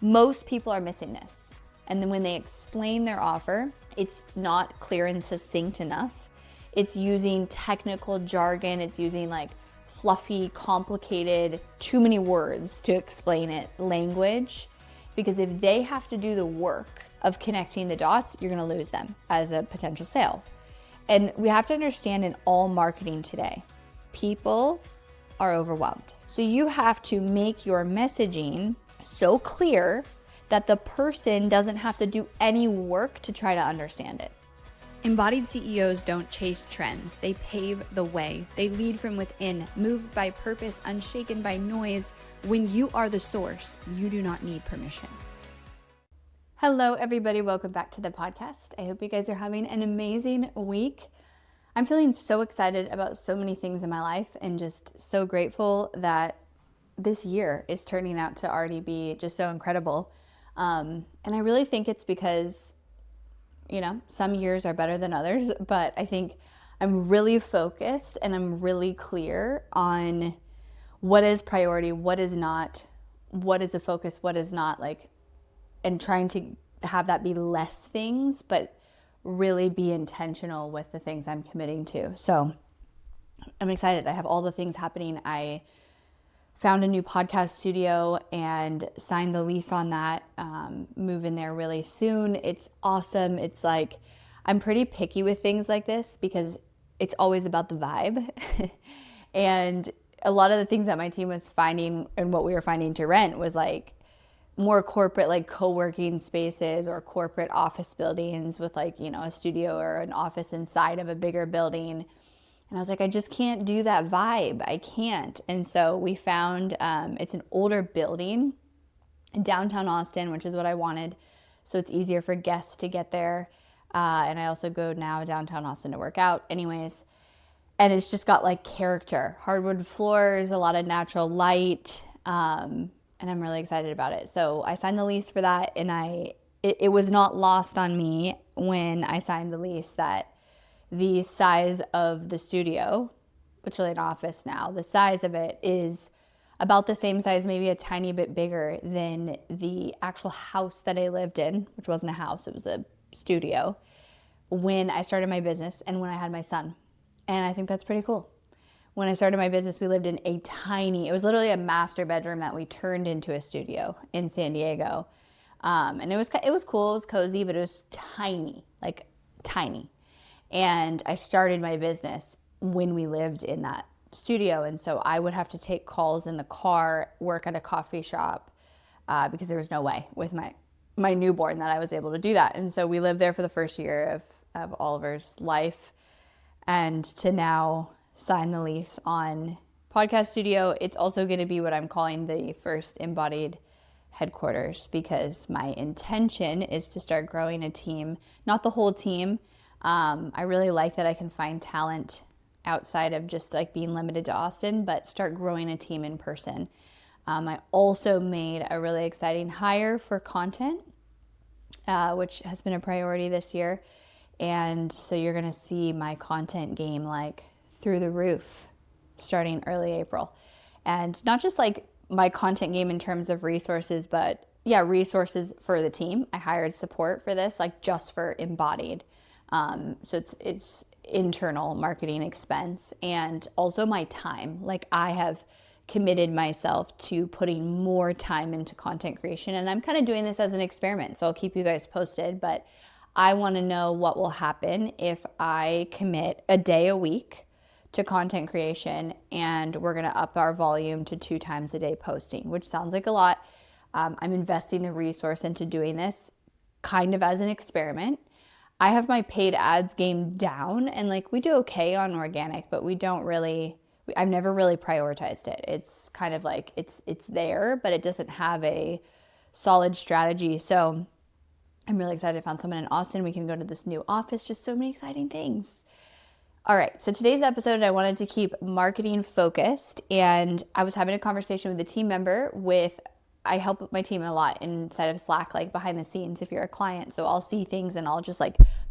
Most people are missing this. And then when they explain their offer, it's not clear and succinct enough. It's using technical jargon. It's using like fluffy, complicated, too many words to explain it language. Because if they have to do the work of connecting the dots, you're gonna lose them as a potential sale. And we have to understand in all marketing today, people are overwhelmed. So you have to make your messaging so clear that the person doesn't have to do any work to try to understand it. Embodied CEOs don't chase trends. They pave the way. They lead from within, moved by purpose, unshaken by noise. When you are the source, you do not need permission. Hello, everybody. Welcome back to the podcast. I hope you guys are having an amazing week. I'm feeling so excited about so many things in my life and just so grateful that this year is turning out to already be just so incredible. And I really think it's because, some years are better than others, but I think I'm really focused and I'm really clear on what is priority, what is not, what is a focus, what is not, and trying to have that be less things, but really be intentional with the things I'm committing to. So I'm excited. I have all the things happening. I found a new podcast studio and signed the lease on that, move in there really soon. It's awesome. It's like, I'm pretty picky with things like this because it's always about the vibe. And a lot of the things that my team was finding and what we were finding to rent was like more corporate, like co-working spaces or corporate office buildings with a studio or an office inside of a bigger building. And I was like, I just can't do that vibe. I can't. And so we found, it's an older building in downtown Austin, which is what I wanted. So it's easier for guests to get there. And I also go now downtown Austin to work out anyways. And it's just got character, hardwood floors, a lot of natural light. And I'm really excited about it. So I signed the lease for that. And it was not lost on me when I signed the lease that the size of the studio, which is really an office now, the size of it is about the same size, maybe a tiny bit bigger than the actual house that I lived in, which wasn't a house, it was a studio, when I started my business and when I had my son. And I think that's pretty cool. When I started my business, we lived in it was literally a master bedroom that we turned into a studio in San Diego. And it was cool, it was cozy, but it was tiny, tiny. And I started my business when we lived in that studio. And so I would have to take calls in the car, work at a coffee shop, because there was no way with my newborn that I was able to do that. And so we lived there for the first year of Oliver's life. And to now sign the lease on podcast studio, it's also going to be what I'm calling the first embodied headquarters, because my intention is to start growing a team, not the whole team. I really like that I can find talent outside of just being limited to Austin, but start growing a team in person. I also made a really exciting hire for content, which has been a priority this year. And so you're going to see my content game through the roof starting early April. And not just my content game in terms of resources, but resources for the team. I hired support for this, just for Embodied. So it's internal marketing expense and also my time. I have committed myself to putting more time into content creation, and I'm kind of doing this as an experiment. So I'll keep you guys posted, but I want to know what will happen if I commit a day a week to content creation and we're going to up our volume to 2 times a day posting, which sounds like a lot. I'm investing the resource into doing this kind of as an experiment. I have my paid ads game down, and we do okay on organic, but I've never really prioritized it. It's kind of it's there, but it doesn't have a solid strategy. So I'm really excited. I found someone in Austin. We can go to this new office, just so many exciting things. All right, so today's episode, I wanted to keep marketing focused, and I was having a conversation with a team member I help my team a lot inside of Slack, behind the scenes if you're a client. So I'll see things and I'll just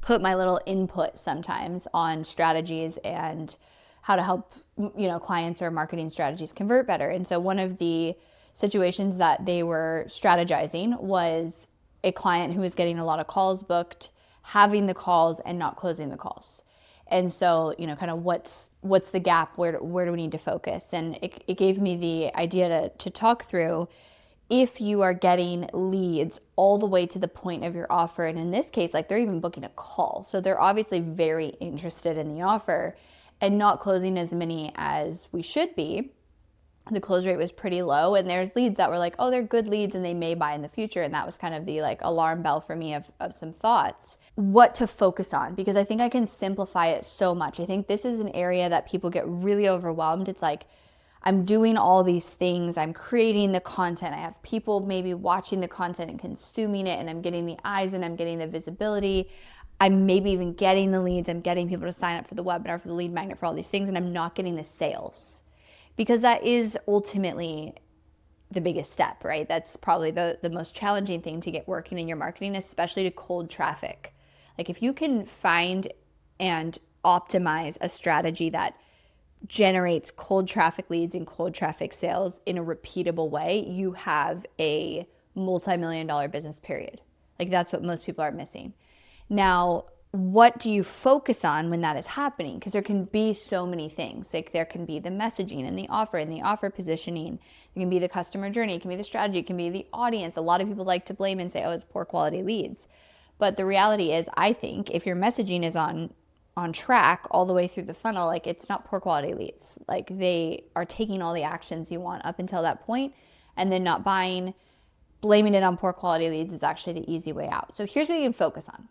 put my little input sometimes on strategies and how to help, clients or marketing strategies convert better. And so one of the situations that they were strategizing was a client who was getting a lot of calls booked, having the calls and not closing the calls. And so, kind of what's the gap? Where do we need to focus? And it gave me the idea to talk through if you are getting leads all the way to the point of your offer. And in this case, like they're even booking a call. So they're obviously very interested in the offer and not closing as many as we should be. The close rate was pretty low, and there's leads that were like, oh, they're good leads and they may buy in the future. And that was kind of the like alarm bell for me of some thoughts. What to focus on, because I think I can simplify it so much. I think this is an area that people get really overwhelmed. It's like, I'm doing all these things, I'm creating the content, I have people maybe watching the content and consuming it, and I'm getting the eyes and I'm getting the visibility. I'm maybe even getting the leads, I'm getting people to sign up for the webinar, for the lead magnet, for all these things, and I'm not getting the sales. Because that is ultimately the biggest step, right? That's probably the most challenging thing to get working in your marketing, especially to cold traffic. Like if you can find and optimize a strategy that generates cold traffic leads and cold traffic sales in a repeatable way, you have a multi-million-dollar business, period. Like that's what most people are missing. Now, what do you focus on when that is happening? Because there can be so many things. Like there can be the messaging and the offer positioning. It can be the customer journey. It can be the strategy. It can be the audience. A lot of people like to blame and say, oh, it's poor quality leads. But the reality is, I think if your messaging is on track all the way through the funnel, like it's not poor quality leads. Like they are taking all the actions you want up until that point and then not buying. Blaming it on poor quality leads is actually the easy way out. So here's what you can focus on.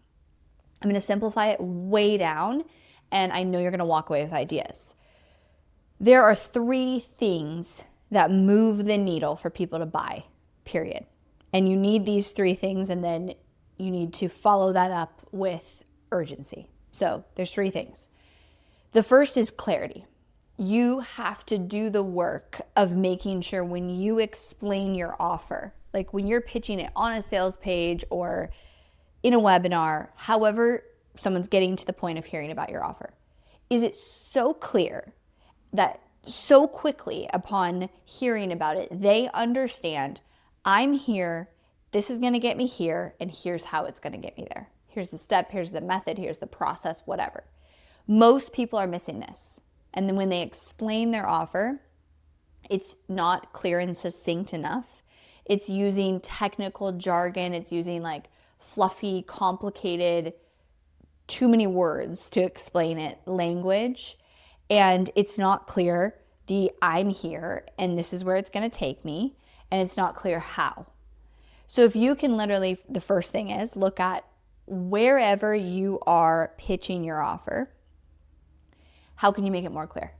I'm going to simplify it way down, and I know you're going to walk away with ideas. There are 3 things that move the needle for people to buy, period. And you need these 3 things, and then you need to follow that up with urgency. So there's 3 things. The first is clarity. You have to do the work of making sure when you explain your offer, like when you're pitching it on a sales page or in a webinar, however someone's getting to the point of hearing about your offer, is it so clear that so quickly upon hearing about it, they understand, I'm here, this is going to get me here, and here's how it's going to get me there. Here's the step, here's the method, here's the process, whatever. Most people are missing this. And then when they explain their offer, it's not clear and succinct enough. It's using technical jargon. It's using like fluffy, complicated, too many words to explain it language. And it's not clear the I'm here and this is where it's going to take me. And it's not clear how. So if you can literally, the first thing is look at wherever you are pitching your offer, how can you make it more clear?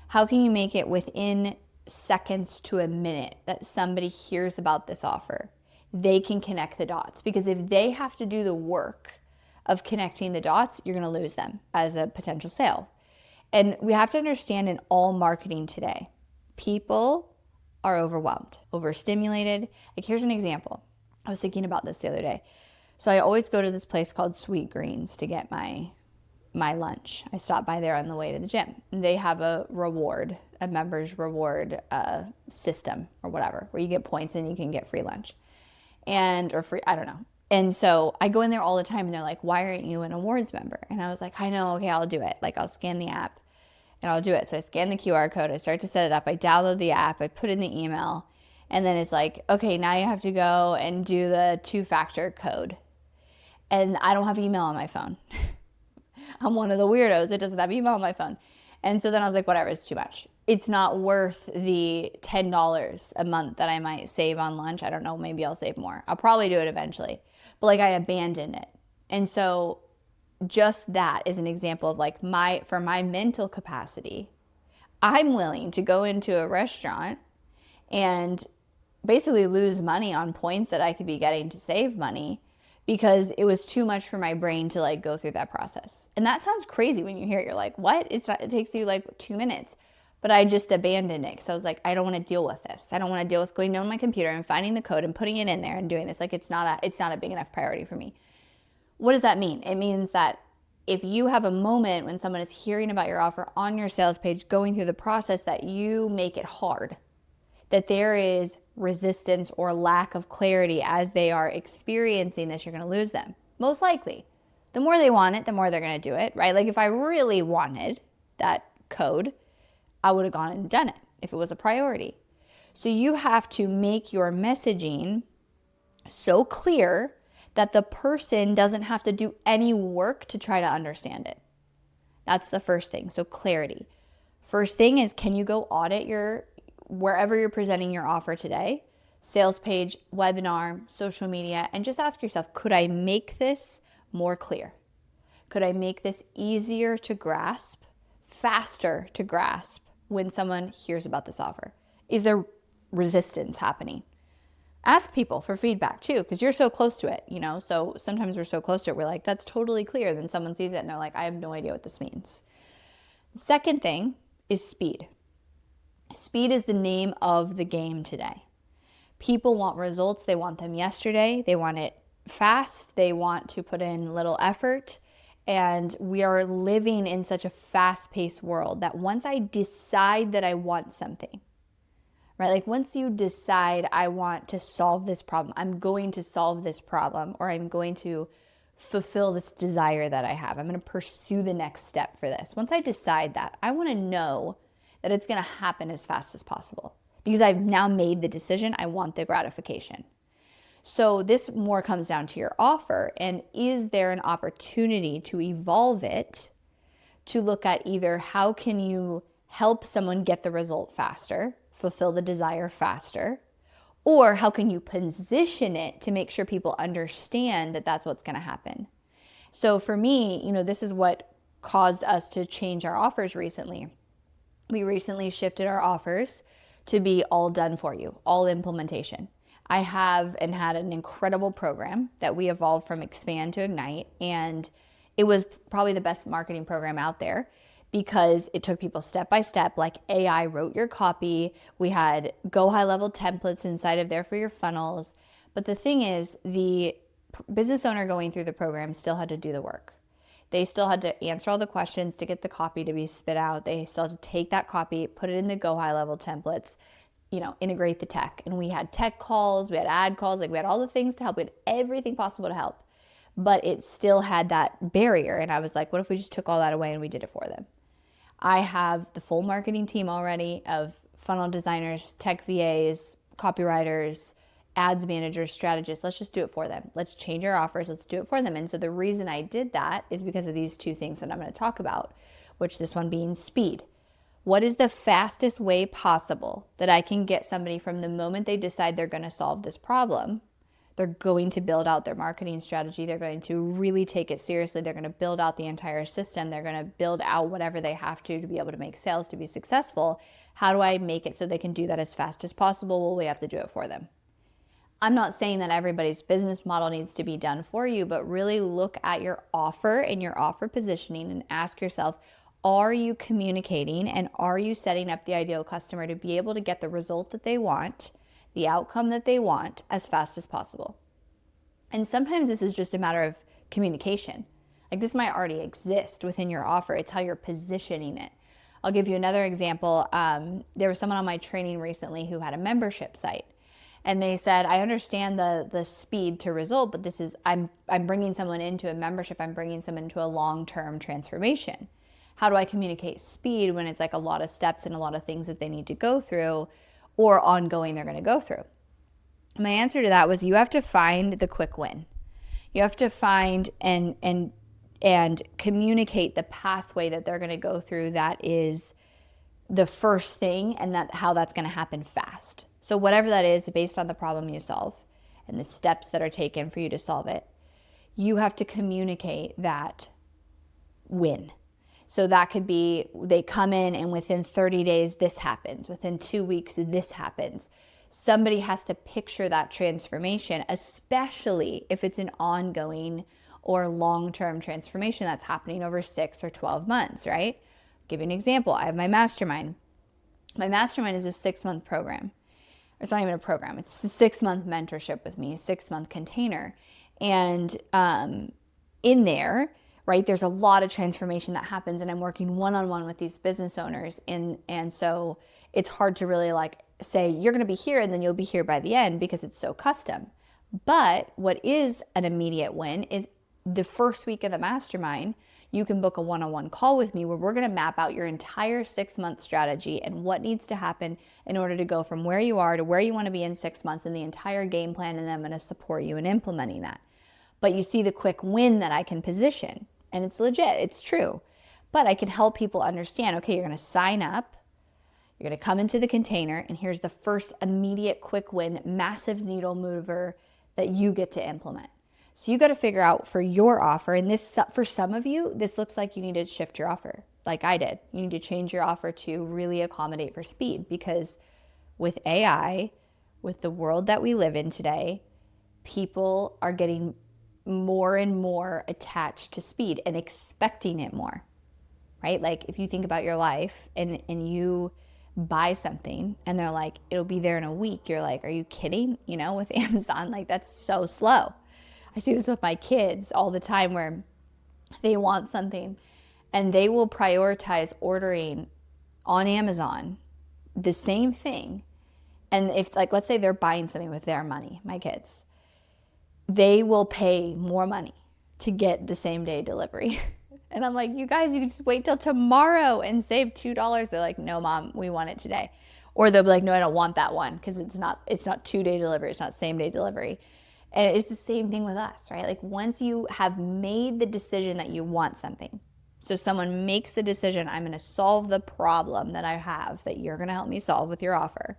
How can you make it within seconds to a minute that somebody hears about this offer? They can connect the dots, because if they have to do the work of connecting the dots, you're going to lose them as a potential sale. And we have to understand in all marketing today, people are overwhelmed, overstimulated. Like here's an example. I was thinking about this the other day. So I always go to this place called Sweet Greens to get my lunch. I stop by there on the way to the gym. They have a member's reward system or whatever, where you get points and you can get free lunch. Or free, I don't know. And so I go in there all the time and they're like, why aren't you an awards member? And I was like, I know, okay, I'll do it. Like I'll scan the app and I'll do it. So I scan the QR code, I start to set it up, I download the app, I put in the email, and then it's like, okay, now you have to go and do the 2-factor code. And I don't have email on my phone. I'm one of the weirdos that doesn't have email on my phone. And so then I was like, whatever, it's too much. It's not worth the $10 a month that I might save on lunch. I don't know, maybe I'll save more. I'll probably do it eventually. But like I abandoned it. And so just that is an example of like for my mental capacity, I'm willing to go into a restaurant and basically lose money on points that I could be getting to save money, because it was too much for my brain to like go through that process. And that sounds crazy when you hear it. You're like, what? It takes you like 2 minutes. But I just abandoned it because I was like, I don't want to deal with this. I don't want to deal with going down my computer and finding the code and putting it in there and doing this. Like it's not a big enough priority for me. What does that mean? It means that if you have a moment when someone is hearing about your offer on your sales page, going through the process, that you make it hard, that there is resistance or lack of clarity as they are experiencing this, you're going to lose them. Most likely. The more they want it, the more they're going to do it, right? Like if I really wanted that code, I would have gone and done it if it was a priority. So you have to make your messaging so clear that the person doesn't have to do any work to try to understand it. That's the first thing. So clarity. First thing is, can you go audit wherever you're presenting your offer today, sales page, webinar, social media, and just ask yourself, could I make this more clear? Could I make this easier to grasp, faster to grasp when someone hears about this offer? Is there resistance happening? Ask people for feedback too, because you're so close to it, so sometimes we're so close to it, we're like, that's totally clear. Then someone sees it and they're like, I have no idea what this means. The second thing is speed. Speed is the name of the game today. People want results. They want them yesterday. They want it fast. They want to put in little effort. And we are living in such a fast-paced world that once I decide that I want something, right? Like once you decide I want to solve this problem, I'm going to solve this problem, or I'm going to fulfill this desire that I have. I'm going to pursue the next step for this. Once I decide that, I want to know that it's going to happen as fast as possible because I've now made the decision. I want the gratification. So this more comes down to your offer, and is there an opportunity to evolve it to look at either how can you help someone get the result faster, fulfill the desire faster, or how can you position it to make sure people understand that that's what's going to happen. So for me, this is what caused us to change our offers recently. We recently shifted our offers to be all done for you, all implementation. I have and had an incredible program that we evolved from Expand to Ignite, and it was probably the best marketing program out there because it took people step by step, like AI wrote your copy. We had go high level templates inside of there for your funnels. But the thing is, the business owner going through the program still had to do the work. They still had to answer all the questions to get the copy to be spit out. They still had to take that copy, put it in the go high level templates, integrate the tech. And we had tech calls, we had ad calls, we had all the things to help. We had everything possible to help. But it still had that barrier. And I was like, what if we just took all that away and we did it for them? I have the full marketing team already of funnel designers, tech VAs, copywriters, ads managers, strategists. Let's just do it for them. Let's change our offers. Let's do it for them. And so the reason I did that is because of these two things that I'm going to talk about, which this one being speed. What is the fastest way possible that I can get somebody from the moment they decide they're going to solve this problem? They're going to build out their marketing strategy. They're going to really take it seriously. They're going to build out the entire system. They're going to build out whatever they have to be able to make sales, to be successful. How do I make it so they can do that as fast as possible? Well, we have to do it for them. I'm not saying that everybody's business model needs to be done for you, but really look at your offer and your offer positioning and ask yourself, are you communicating and are you setting up the ideal customer to be able to get the result that they want, the outcome that they want as fast as possible? And sometimes this is just a matter of communication. Like this might already exist within your offer. It's how you're positioning it. I'll give you another example. There was someone on my training recently who had a membership site. And they said, I understand the speed to result, but this is, I'm bringing someone into a membership. I'm bringing someone into a long-term transformation. How do I communicate speed when it's like a lot of steps and a lot of things that they need to go through or ongoing they're going to go through? My answer to that was you have to find the quick win. You have to find and communicate the pathway that they're going to go through that is the first thing and that how that's going to happen fast. So whatever that is based on the problem you solve and the steps that are taken for you to solve it, you have to communicate that win. So that could be they come in and within 30 days this happens, within 2 weeks this happens. Somebody has to picture that transformation, especially if it's an ongoing or long-term transformation that's happening over 6 or 12 months, right? I'll give you an example. I have my mastermind. My mastermind is a 6-month program. It's not even a program. It's a 6-month mentorship with me, a 6-month container. And in there, right, there's a lot of transformation that happens, and I'm working one-on-one with these business owners. And so it's hard to really like say you're going to be here and then you'll be here by the end because it's so custom. But what is an immediate win is the first week of the mastermind, you can book a one-on-one call with me where we're going to map out your entire 6-month strategy and what needs to happen in order to go from where you are to where you want to be in 6 months, and the entire game plan, and I'm going to support you in implementing that. But you see the quick win that I can position, and it's legit, it's true. But I can help people understand, okay, you're going to sign up, you're going to come into the container, and here's the first immediate quick win, massive needle mover that you get to implement. So you got to figure out for your offer, and this, for some of you, this looks like you need to shift your offer, like I did. You need to change your offer to really accommodate for speed, because with AI, with the world that we live in today, people are getting more and more attached to speed and expecting it more, right? Like if you think about your life and you buy something and they're like, it'll be there in a week. You're like, are you kidding? You know, with Amazon, like that's so slow. I see this with my kids all the time where they want something and they will prioritize ordering on Amazon the same thing. And if, like, let's say they're buying something with their money, my kids, they will pay more money to get the same day delivery. And I'm like, you guys, you can just wait till tomorrow and save $2. They're like, no, Mom, we want it today. Or they'll be like, no, I don't want that one because it's not 2-day delivery. It's not same day delivery. And it's the same thing with us, right? Like once you have made the decision that you want something, so someone makes the decision, I'm going to solve the problem that I have that you're going to help me solve with your offer,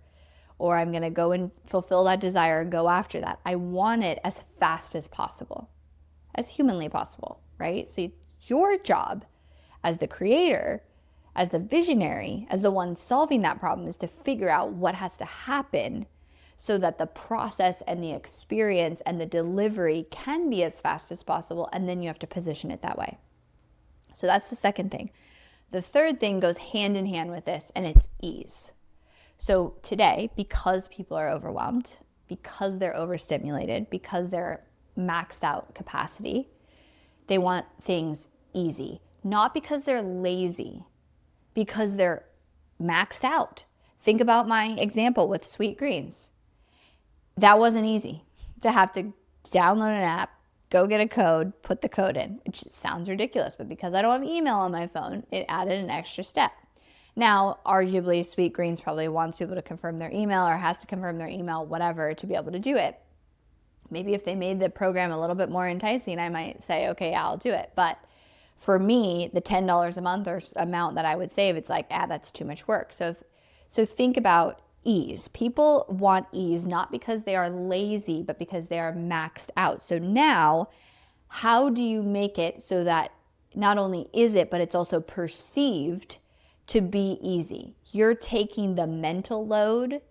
or I'm going to go and fulfill that desire, go after that. I want it as fast as possible, as humanly possible, right? So your job as the creator, as the visionary, as the one solving that problem is to figure out what has to happen so that the process and the experience and the delivery can be as fast as possible, and then you have to position it that way. So that's the second thing. The third thing goes hand in hand with this, and it's ease. So today, because people are overwhelmed, because they're overstimulated, because they're maxed out capacity, they want things easy. Not because they're lazy, because they're maxed out. Think about my example with Sweet Greens. That wasn't easy to have to download an app, go get a code, put the code in, which sounds ridiculous, but because I don't have email on my phone, it added an extra step. Now, arguably, Sweet Greens probably wants people to confirm their email or has to confirm their email, whatever, to be able to do it. Maybe if they made the program a little bit more enticing, I might say, okay, yeah, I'll do it. But for me, the $10 a month or amount that I would save, it's like, that's too much work. So think about ease. People want ease not because they are lazy, but because they are maxed out. So now, how do you make it so that not only is it, but it's also perceived to be easy? You're taking the mental load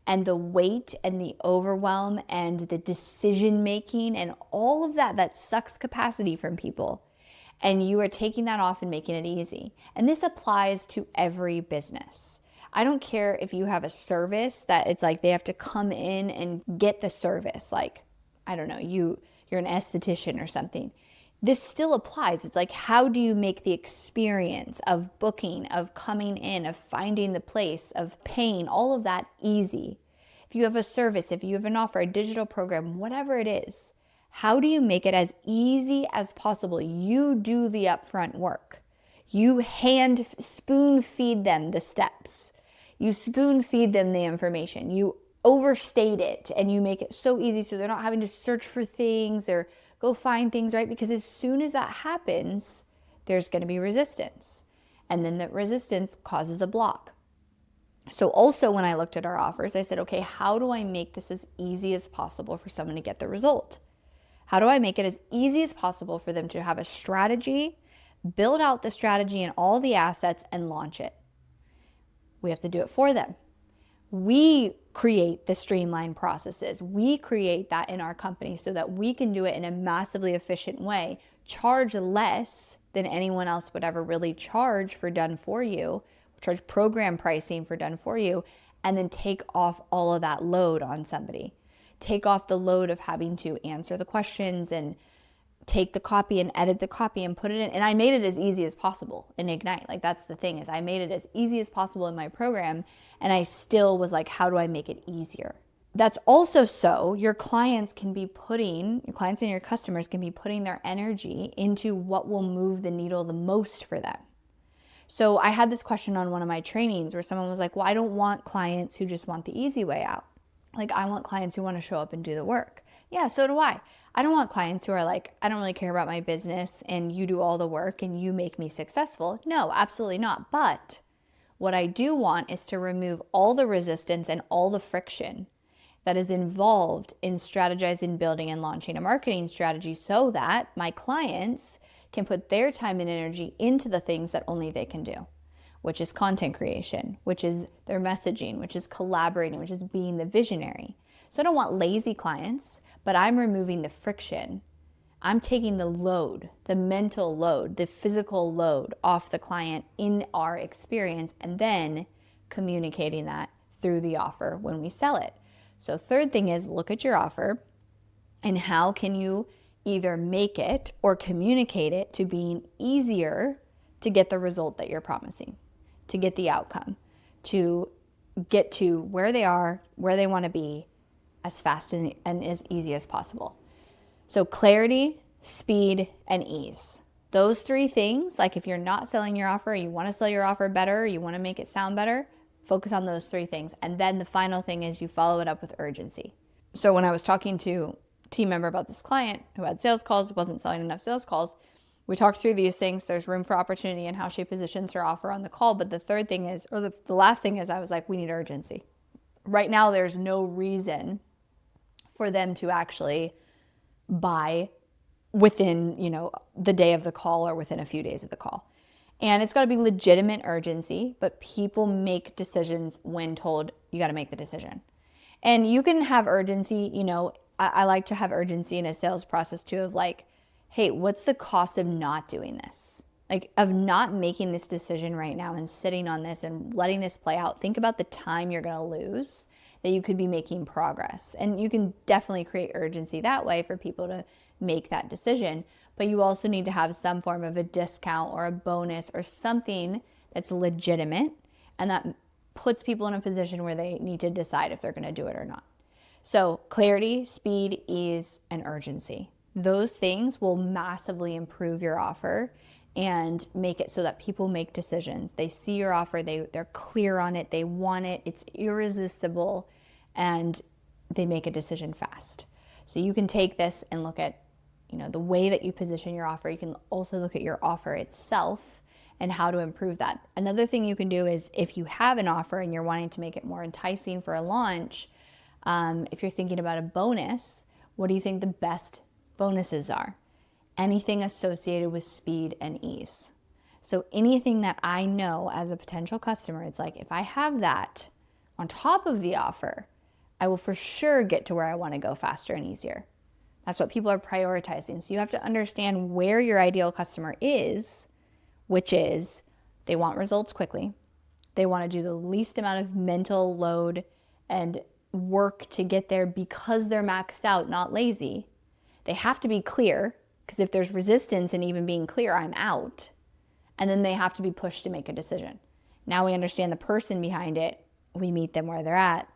and the weight and the overwhelm and the decision making and all of that sucks capacity from people, and you are taking that off and making it easy. And this applies to every business. I don't care if you have a service that it's like they have to come in and get the service. Like, I don't know, you're an esthetician or something. This still applies. It's like, how do you make the experience of booking, of coming in, of finding the place, of paying, all of that easy? If you have a service, if you have an offer, a digital program, whatever it is, how do you make it as easy as possible? You do the upfront work. You spoon feed them the steps. You spoon feed them the information. You overstate it and you make it so easy so they're not having to search for things or go find things, right? Because as soon as that happens, there's going to be resistance. And then that resistance causes a block. So also when I looked at our offers, I said, okay, how do I make this as easy as possible for someone to get the result? How do I make it as easy as possible for them to have a strategy, build out the strategy and all the assets, and launch it? We have to do it for them. We create the streamlined processes. We create that in our company so that we can do it in a massively efficient way, charge less than anyone else would ever really charge for done for you, charge program pricing for done for you, and then take off all of that load on somebody. Take off the load of having to answer the questions and take the copy and edit the copy and put it in. And I made it as easy as possible in Ignite. Like, that's the thing, is I made it as easy as possible in my program. And I still was like, how do I make it easier? That's also so your clients and your customers can be putting their energy into what will move the needle the most for them. So I had this question on one of my trainings where someone was like, well, I don't want clients who just want the easy way out. Like, I want clients who want to show up and do the work. Yeah, so do I. I don't want clients who are like, I don't really care about my business and you do all the work and you make me successful. No, absolutely not. But what I do want is to remove all the resistance and all the friction that is involved in strategizing, building, and launching a marketing strategy so that my clients can put their time and energy into the things that only they can do, which is content creation, which is their messaging, which is collaborating, which is being the visionary. So I don't want lazy clients, but I'm removing the friction. I'm taking the load, the mental load, the physical load off the client in our experience, and then communicating that through the offer when we sell it. So third thing is, look at your offer and how can you either make it or communicate it to being easier to get the result that you're promising, to get the outcome, to get to where they are, where they want to be, as fast and as easy as possible. So clarity, speed, and ease. Those three things, like if you're not selling your offer, you want to sell your offer better, you want to make it sound better, focus on those three things. And then the final thing is you follow it up with urgency. So when I was talking to a team member about this client who had sales calls, wasn't selling enough sales calls, we talked through these things. There's room for opportunity in how she positions her offer on the call. But the third thing is, or the last thing is, I was like, we need urgency. Right now, there's no reason for them to actually buy within, the day of the call or within a few days of the call. And it's got to be legitimate urgency, but people make decisions when told you got to make the decision. And you can have urgency, I like to have urgency in a sales process too, of like, hey, what's the cost of not doing this? Like, of not making this decision right now and sitting on this and letting this play out. Think about the time you're going to lose that you could be making progress. And you can definitely create urgency that way for people to make that decision. But you also need to have some form of a discount or a bonus or something that's legitimate and that puts people in a position where they need to decide if they're going to do it or not. So clarity, speed, ease, and urgency. Those things will massively improve your offer and make it so that people make decisions. They see your offer, they're clear on it, they want it, it's irresistible, and they make a decision fast. So you can take this and look at, the way that you position your offer. You can also look at your offer itself and how to improve that. Another thing you can do is, if you have an offer and you're wanting to make it more enticing for a launch, if you're thinking about a bonus, what do you think the best bonuses are? Anything associated with speed and ease. So anything that I know as a potential customer, it's like, if I have that on top of the offer, I will for sure get to where I want to go faster and easier. That's what people are prioritizing. So you have to understand where your ideal customer is, which is they want results quickly. They want to do the least amount of mental load and work to get there because they're maxed out, not lazy. They have to be clear, because if there's resistance in even being clear, I'm out. And then they have to be pushed to make a decision. Now we understand the person behind it. We meet them where they're at.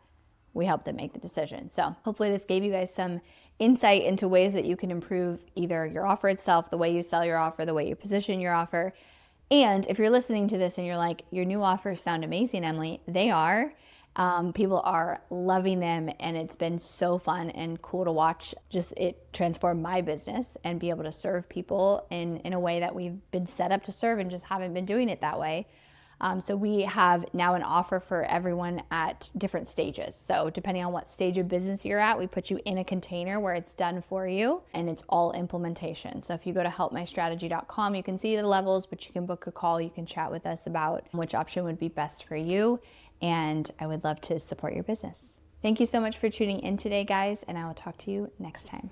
We help them make the decision. So hopefully this gave you guys some insight into ways that you can improve either your offer itself, the way you sell your offer, the way you position your offer. And if you're listening to this and you're like, your new offers sound amazing, Emily, they are. People are loving them, and it's been so fun and cool to watch just it transform my business and be able to serve people in a way that we've been set up to serve and just haven't been doing it that way. So we have now an offer for everyone at different stages. So depending on what stage of business you're at, we put you in a container where it's done for you and it's all implementation. So if you go to helpmystrategy.com, you can see the levels, but you can book a call. You can chat with us about which option would be best for you. And I would love to support your business. Thank you so much for tuning in today, guys, and I will talk to you next time.